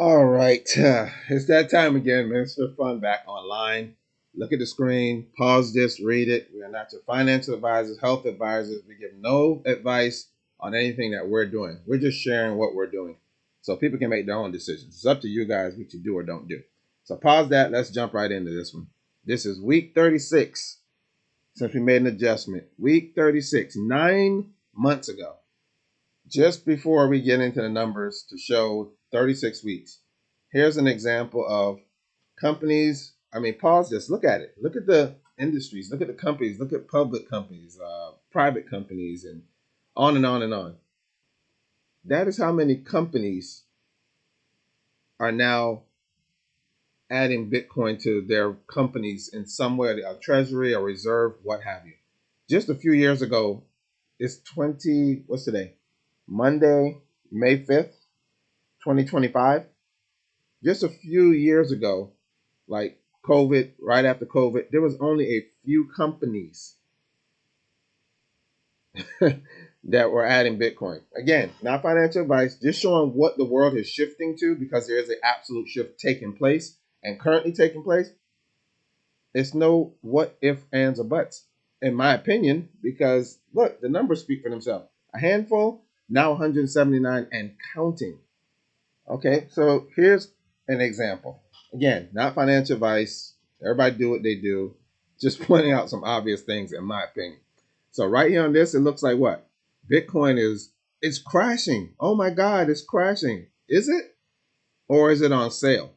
All right, it's that time again, Minister Fun back online. Look at the screen, pause this, read it. We are not your financial advisors, health advisors. We give no advice on anything that we're doing. We're just sharing what we're doing so people can make their own decisions. It's up to you guys what you do or don't do. So pause that. Let's jump right into this one. This is week 36 since we made an adjustment. Week 36, 9 months ago, just before we get into the numbers to show 36 weeks. Here's an example of companies. I mean, pause this. Look at it. Look at the industries. Look at the companies. Look at public companies, private companies, and on and on and on. That is how many companies are now adding Bitcoin to their companies in some way, a treasury, a reserve, what have you. Just a few years ago, it's what's today? Monday, May 5th, 2025. Just a few years ago, like COVID, right after COVID, there was only a few companies that were adding Bitcoin. Again, not financial advice, just showing what the world is shifting to because there is an absolute shift taking place and currently taking place. It's no what if, ands, or buts, in my opinion, because look, the numbers speak for themselves. A handful, now 179 and counting. Okay, so here's an example. Again, not financial advice. Everybody do what they do. Just pointing out some obvious things, in my opinion. So right here on this, it looks like what? Bitcoin it's crashing. Oh my God, it's crashing. Is it? Or is it on sale?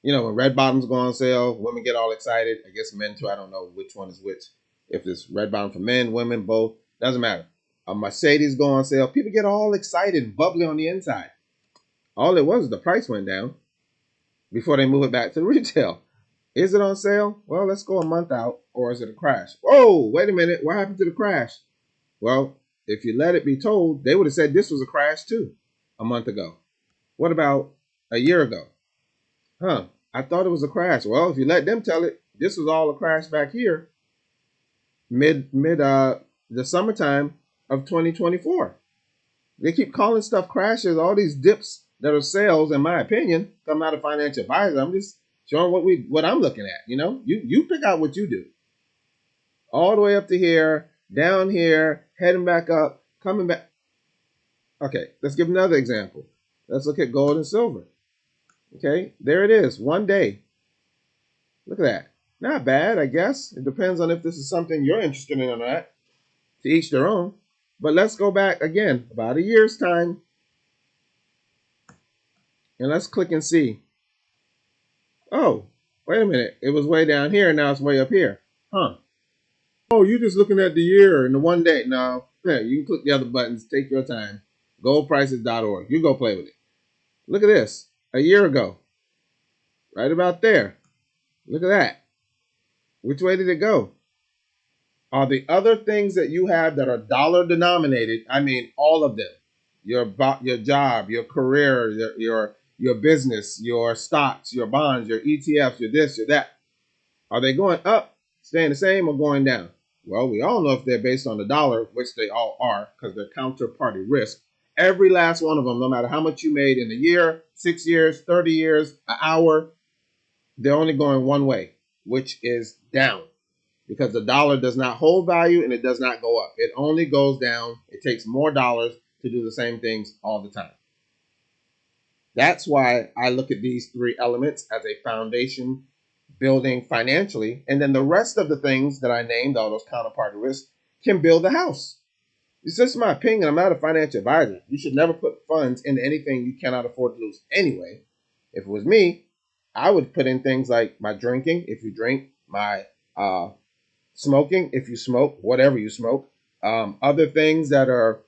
You know, when red bottoms go on sale, women get all excited. I guess men too. I don't know which one is which. If it's red bottom for men, women, both, doesn't matter. A Mercedes go on sale. People get all excited, bubbly on the inside. All it was the price went down before they move it back to the retail. Is it on sale? Well, let's go a month out, or is it a crash? Whoa, wait a minute. What happened to the crash? Well, if you let it be told, they would have said this was a crash too a month ago. What about a year ago? Huh, I thought it was a crash. Well, if you let them tell it, this was all a crash back here mid the summertime of 2024. They keep calling stuff crashes, all these dips that are sales, in my opinion. I'm not a financial advisor. I'm just showing what I'm looking at. You know, you pick out what you do. All the way up to here, down here, heading back up, coming back. Okay, let's give another example. Let's look at gold and silver. Okay, there it is, one day. Look at that. Not bad, I guess. It depends on if this is something you're interested in or not. To each their own. But let's go back again, about a year's time, and let's click and see. Oh, wait a minute. It was way down here, now it's way up here. Huh. Oh, you're just looking at the year and the one day. No. Yeah, you can click the other buttons. Take your time. Goldprices.org. You go play with it. Look at this. A year ago. Right about there. Look at that. Which way did it go? Are the other things that you have that are dollar denominated, I mean all of them, your job, your career, your business, your stocks, your bonds, your ETFs, your this, your that, are they going up, staying the same, or going down? Well, we all know if they're based on the dollar, which they all are because they're counterparty risk. Every last one of them, no matter how much you made in a year, 6 years, 30 years, an hour, they're only going one way, which is down. Because the dollar does not hold value and it does not go up. It only goes down. It takes more dollars to do the same things all the time. That's why I look at these three elements as a foundation building financially. And then the rest of the things that I named, all those counterparty risks, can build a house. It's just my opinion. I'm not a financial advisor. You should never put funds into anything you cannot afford to lose anyway. If it was me, I would put in things like my drinking, if you drink, my smoking, if you smoke, whatever you smoke, other things that are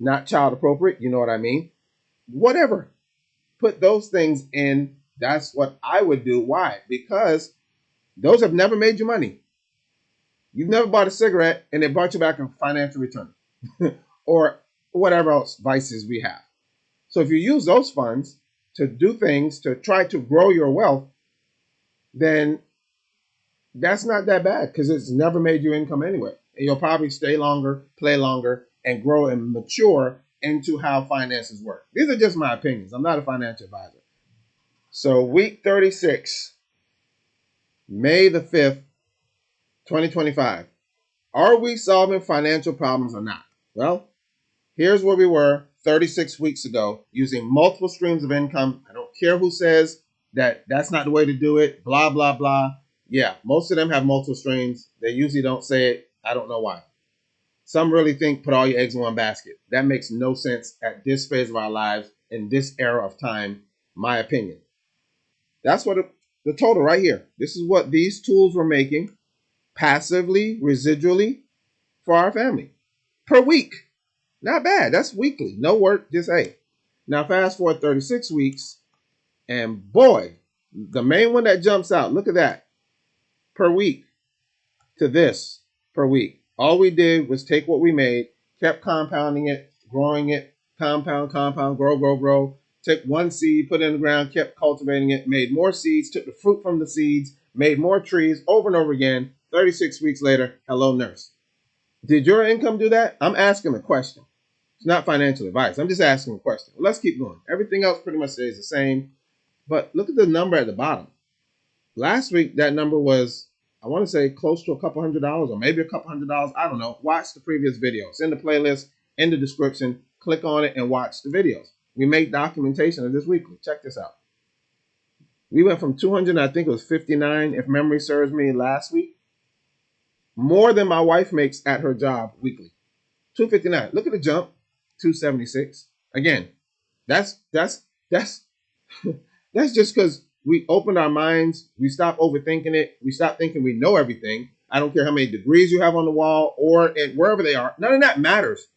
not child appropriate, you know what I mean? Whatever. Put those things in. That's what I would do. Why? Because those have never made you money. You've never bought a cigarette and it brought you back a financial return or whatever else vices we have. So if you use those funds to do things to try to grow your wealth, then that's not that bad because it's never made you income anyway. And you'll probably stay longer, play longer, and grow and mature into how finances work. These are just my opinions. I'm not a financial advisor. So week 36, May the 5th, 2025. Are we solving financial problems or not? Well, here's where we were 36 weeks ago using multiple streams of income. I don't care who says that that's not the way to do it, blah, blah, blah. Yeah, most of them have multiple streams. They usually don't say it. I don't know why. Some really think put all your eggs in one basket. That makes no sense at this phase of our lives in this era of time, my opinion. That's what the total right here. This is what these tools were making passively, residually for our family per week. Not bad. That's weekly. No work, just hey. Now fast forward 36 weeks, and boy, the main one that jumps out, look at that, per week to this per week. All we did was take what we made, kept compounding it, growing it, compound, grow. Took one seed, put it in the ground, kept cultivating it, made more seeds, took the fruit from the seeds, made more trees over and over again. 36 weeks later, hello nurse. Did your income do that? I'm asking a question. It's not financial advice. I'm just asking a question. Let's keep going. Everything else pretty much stays the same. But look at the number at the bottom. Last week, that number was, I want to say, close to a couple $100 or maybe a couple $100. I don't know. Watch the previous video. It's in the playlist, in the description. Click on it and watch the videos. We make documentation of this weekly. Check this out. We went from 200, I think it was 59, if memory serves me, last week. More than my wife makes at her job weekly. 259. Look at the jump. 276. Again, that's just because we opened our minds. We stopped overthinking it. We stopped thinking we know everything. I don't care how many degrees you have on the wall or wherever they are. None of that matters.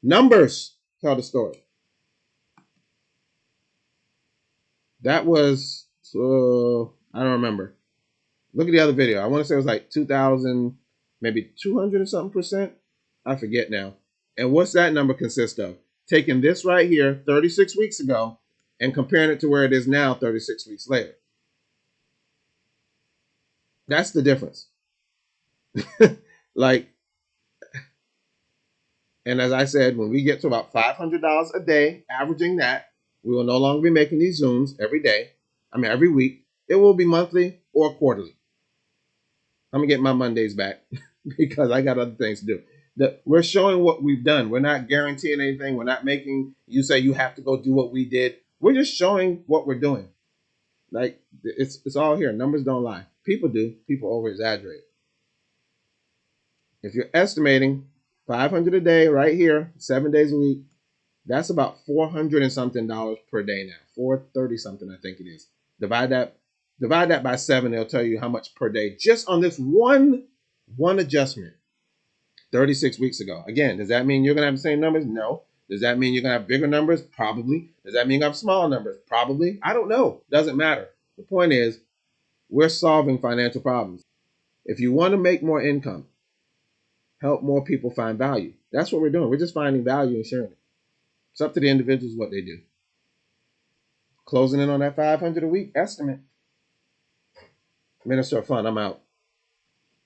Numbers tell the story. That was, I don't remember. Look at the other video. I want to say it was like 2,000, maybe 200 or something percent. I forget now. And what's that number consist of? Taking this right here 36 weeks ago and comparing it to where it is now 36 weeks later. That's the difference. And as I said, when we get to about $500 a day, averaging that, we will no longer be making these Zooms every week. It will be monthly or quarterly. I'm going to get my Mondays back because I got other things to do. We're showing what we've done. We're not guaranteeing anything. We're not making you say you have to go do what we did. We're just showing what we're doing. Like, it's all here. Numbers don't lie. People do. People over exaggerate. If you're estimating 500 a day right here, 7 days a week, that's about $400 and something per day now. 430 something, I think it is. Divide that by 7, it'll tell you how much per day just on this one adjustment 36 weeks ago. Again, does that mean you're going to have the same numbers? No. Does that mean you're going to have bigger numbers? Probably. Does that mean you have small numbers? Probably. I don't know. Doesn't matter. The point is, we're solving financial problems. If you want to make more income, help more people find value. That's what we're doing. We're just finding value and sharing it. It's up to the individuals what they do. Closing in on that 500 a week estimate. Minister of Fun, I'm out.